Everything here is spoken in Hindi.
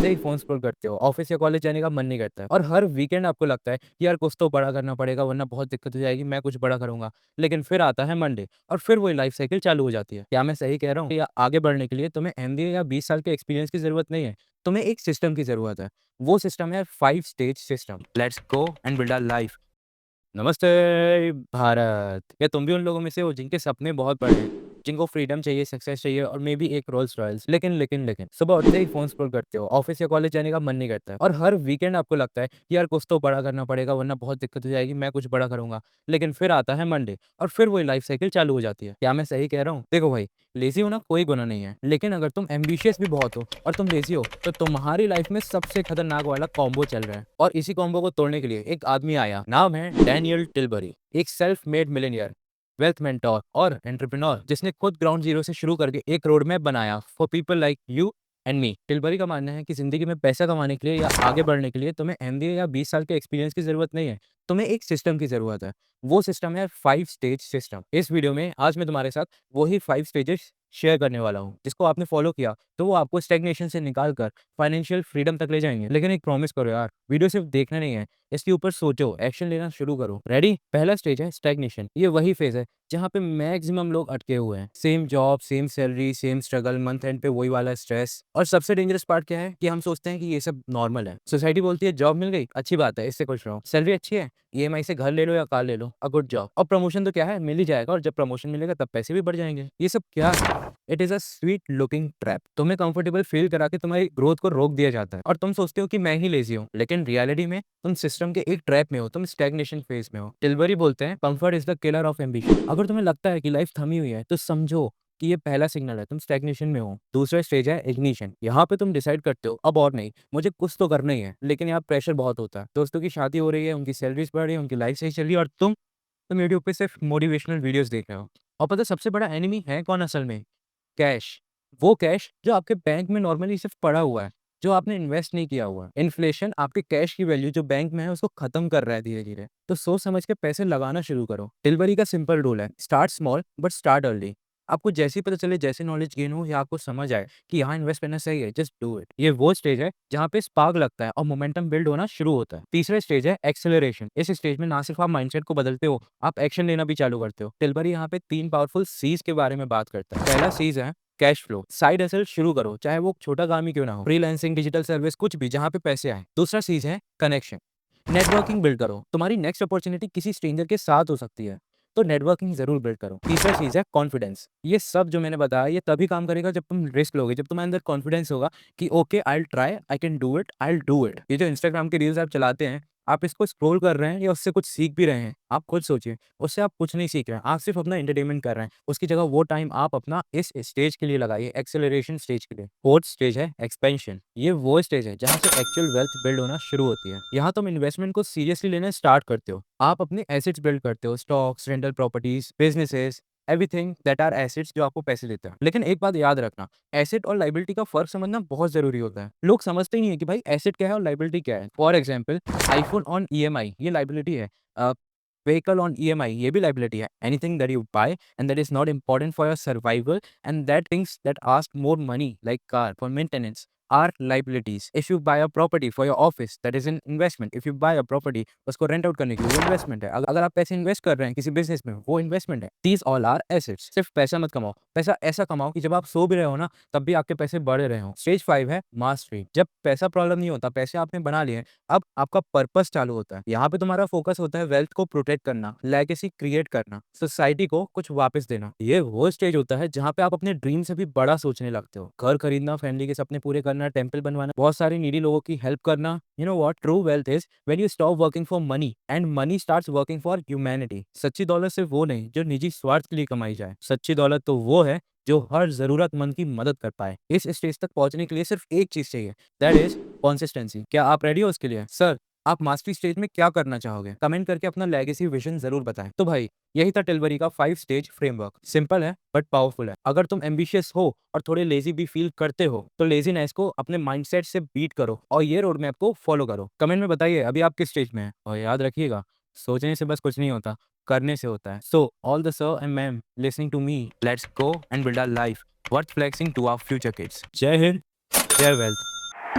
से ही फ़ोन स्क्रॉल करते हो, ऑफ़िस या कॉलेज जाने का मन नहीं करता है और हर वीकेंड आपको लगता है कि यार कुछ तो बड़ा करना पड़ेगा वरना बहुत दिक्कत हो जाएगी, मैं कुछ बड़ा करूँगा। लेकिन फिर आता है मंडे और फिर वही लाइफ़ साइकिल चालू हो जाती है। क्या मैं सही कह रहा हूँ? या आगे बढ़ने के लिए तुम्हें एमबीए या 20 साल के एक्सपीरियंस की ज़रूरत नहीं है, तुम्हें एक सिस्टम की ज़रूरत है। वो सिस्टम है 5 stage system. Let's go and build a life. नमस्ते भारत! क्या तुम भी उन लोगों में से हो जिनके सपने बहुत बड़े हैं, जिनको फ्रीडम चाहिए, सक्सेस चाहिए और मे बी एक रोल्स-रॉयल्स? लेकिन सुबह उठते ही फ़ोन स्क्रॉल करते हो, ऑफ़िस या कॉलेज जाने का मन नहीं करता है और हर वीकेंड आपको लगता है कि यार कुछ तो बड़ा करना पड़ेगा वरना बहुत दिक्कत हो जाएगी, मैं कुछ बड़ा करूँगा। लेकिन फिर आता है मंडे और फिर वही लाइफ़ साइकिल चालू हो जाती है। क्या मैं सही कह रहा हूँ? देखो भाई, लेज़ी होना कोई गुनाह नहीं है, लेकिन अगर तुम एम्बिशियस भी बहुत हो और तुम लेज़ी हो, तो तुम्हारी लाइफ़ में सबसे खतरनाक वाला कॉम्बो चल रहा है और इसी कॉम्बो को तोड़ने के लिए एक आदमी आया, नाम है डैनियल टिलबरी। एक self made millionaire, wealth mentor और एंटरप्रेन्योर जिसने खुद ग्राउंड जीरो से शुरू करके एक रोड मैप बनाया for people like you and me. Tilbury का मानना है कि जिंदगी में पैसा कमाने के लिए या आगे बढ़ने के लिए तुम्हें एमबीए या 20 साल के एक्सपीरियंस की जरूरत नहीं है, तुम्हें एक सिस्टम की जरूरत है। वो सिस्टम है 5 स्टेज सिस्टम। इस वीडियो में आज मैं तुम्हारे साथ वही 5 स्टेजेस शेयर करने वाला हूँ जिसको आपने फॉलो किया तो वो आपको स्टैग्नेशन से निकाल कर फाइनेंशियल फ्रीडम तक ले जाएंगे। लेकिन एक प्रॉमिस करो यार, वीडियो सिर्फ देखना नहीं है, इसके ऊपर सोचो, एक्शन लेना शुरू करो। रेडी? पहला स्टेज है स्टैग्नेशन। ये वही फेज है जहाँ पे मैक्सिमम लोग अटके हुए हैं। Same job, same salary, same struggle, month and पे वही वाला स्ट्रेस। और सबसे डेंजरस पार्ट क्या है कि हम सोचते हैं कि ये सब नॉर्मल है। सोसाइटी बोलती है जॉब मिल गई, अच्छी बात है, इससे खुश रहो। सैलरी अच्छी है, ईएमआई से घर ले लो या कार ले लो, अ गुड जॉब। और प्रमोशन तो क्या है, मिल ही जाएगा और जब प्रमोशन मिलेगा तब पैसे भी बढ़ जाएंगे। ये सब क्या है? It is a sweet looking trap. तुम्हें कंफर्टेबल फील करा के तुम्हारी ग्रोथ को रोक दिया जाता है और तुम सोचते हो कि मैं ही लेजी हूँ, लेकिन रियलिटी में तुम सिस्टम के एक ट्रैप में हो, तुम स्टैग्नेशन फेज में हो। टिलबरी बोलते हैं comfort is the killer of ambition. अगर तुम्हें लगता है कि लाइफ थमी हुई है तो समझो कि ये पहला सिग्नल है, तुम स्टैग्नेशन में हो। दूसरा स्टेज है इग्निशन। यहाँ पे तुम डिसाइड करते हो अब और नहीं, मुझे कुछ तो करना ही है। लेकिन यहाँ प्रेशर बहुत होता है, दोस्तों की शादी हो रही है, उनकी सैलरीज बढ़ रही है, उनकी लाइफ सही चल रही है और तुम यूट्यूब पे सिर्फ मोटिवेशनल वीडियोस देख रहे हो। और पता है सबसे बड़ा एनिमी है कौन असल में? कैश। वो कैश जो आपके बैंक में नॉर्मली सिर्फ पड़ा हुआ है, जो आपने इन्वेस्ट नहीं किया हुआ है। इन्फ्लेशन आपके कैश की वैल्यू जो बैंक में है उसको खत्म कर रहा है धीरे-धीरे। तो सोच समझ के पैसे लगाना शुरू करो। टिलबरी का सिंपल रूल है, start small but start early. आपको जैसे ही पता चले, जैसे नॉलेज गेन हो या आपको समझ आए कि यहाँ इन्वेस्ट करना सही है, जस्ट डू इट। ये वो स्टेज है जहाँ पे स्पार्क लगता है और मोमेंटम बिल्ड होना शुरू होता है। तीसरा स्टेज है एक्सेलरेशन। इस स्टेज में ना सिर्फ आप माइंडसेट को बदलते हो, आप एक्शन लेना भी चालू करते हो। टिलबरी यहाँ पे 3 पावरफुल सीज के बारे में बात करता है। पहला सीज है कैश फ्लो। साइड हसल शुरू करो, चाहे वो छोटा काम ही क्यों ना हो, फ्रीलांसिंग, डिजिटल सर्विस, कुछ भी जहाँ पे पैसे आए। दूसरा चीज है कनेक्शन। नेटवर्किंग बिल्ड करो। तुम्हारी नेक्स्ट अपॉर्चुनिटी किसी स्ट्रेंजर के साथ हो सकती है, तो नेटवर्किंग जरूर बिल्ड करो। तीसरा चीज है कॉन्फिडेंस। ये सब जो मैंने बताया ये तभी काम करेगा जब तुम रिस्क लोगे, जब तुम्हारे अंदर कॉन्फिडेंस होगा कि okay I will try, I can do it, I will do it. ये जो इंस्टाग्राम के रील्स आप चलाते हैं, आप इसको स्क्रॉल कर रहे हैं या उससे कुछ सीख भी रहे हैं, आप खुद सोचिए। उससे आप कुछ नहीं सीख रहे हैं, आप सिर्फ अपना एंटरटेनमेंट कर रहे हैं। उसकी जगह वो टाइम आप अपना इस स्टेज के लिए लगाइए, एक्सेलरेशन स्टेज के लिए। फोर्थ स्टेज है एक्सपेंशन। ये वो स्टेज है जहाँ से एक्चुअल वेल्थ बिल्ड होना शुरू होती है। यहाँ तुम इन्वेस्टमेंट को सीरियसली लेना स्टार्ट करते हो। आप अपने एसेट्स बिल्ड करते हो, stocks, rental properties, businesses, everything that are assets जो आपको पैसे देते हैं। लेकिन एक बात याद रखना, एसेट और लाइबिलिटी का फर्क समझना बहुत जरूरी होता है। लोग समझते ही नहीं है कि भाई एसेट क्या है और लाइबिलिटी क्या है। For example, iPhone on EMI ये लाइबिलिटी है। व्हीकल ऑन ईएमआई ये भी लाइबिलिटी है। Anything that you buy and that is not important for your survival and that things that ask more money like car for maintenance are liabilities. If you buy a property for your office, that is an investment. If you buy a property, उसको रेंट आउट करने के लिए वो इन्वेस्टमेंट है। अगर आप पैसे इन्वेस्ट कर रहे हैं किसी बिजनेस में, वो इन्वेस्टमेंट है। These all are assets. सिर्फ पैसा मत कमाओ, पैसा ऐसा कमाओ कि जब आप सो भी रहे हो ना तब भी आपके पैसे बढ़ रहे हो। स्टेज 5 है मास्टरी। जब पैसा प्रॉब्लम नहीं होता, पैसे आपने बना लिए, अब आपका पर्पस चालू होता है। यहाँ पे तुम्हारा फोकस होता है वेल्थ को प्रोटेक्ट करना, लेगेसी क्रिएट करना, सोसाइटी को कुछ वापस देना। ये वो स्टेज होता है जहाँ पे आप अपने ड्रीम से भी बड़ा सोचने लगते हो। घर खरीदना, फैमिली के सपने पूरे करना, टेम्पल बनवाना, बहुत सारे नीडी लोगों की हेल्प करना। You know what true wealth is? When you stop working for money and money starts working for humanity. सच्ची दौलत सिर्फ वो नहीं जो निजी स्वार्थ के लिए कमाई जाए, सच्ची दौलत तो वो है जो हर जरूरतमंद की मदद कर पाए। इस स्टेज तक पहुंचने के लिए सिर्फ एक चीज चाहिए, दैट इज कंसिस्टेंसी। क्या आप रेडी हो उसके लिए? सर, आप मास्टरी स्टेज में क्या करना चाहोगे? कमेंट करके अपना लेगेसी विजन जरूर बताएं। तो भाई, यही था टिलबरी का 5 स्टेज फ्रेमवर्क। सिंपल है बट पावरफुल है। अगर तुम एम्बिशियस हो और थोड़े लेजी भी फील करते हो तो लेजीनेस को अपने माइंडसेट से बीट करो और ये रोड मैप को फॉलो करो। कमेंट में बताइए अभी आप किस स्टेज में हैं। और याद रखिएगा, सोचने से बस कुछ नहीं होता, करने से होता है। So all the sir and ma'am listening to me, let's go and build our life worth flexing to our future kids. जय हिंद, जय वेल्थ।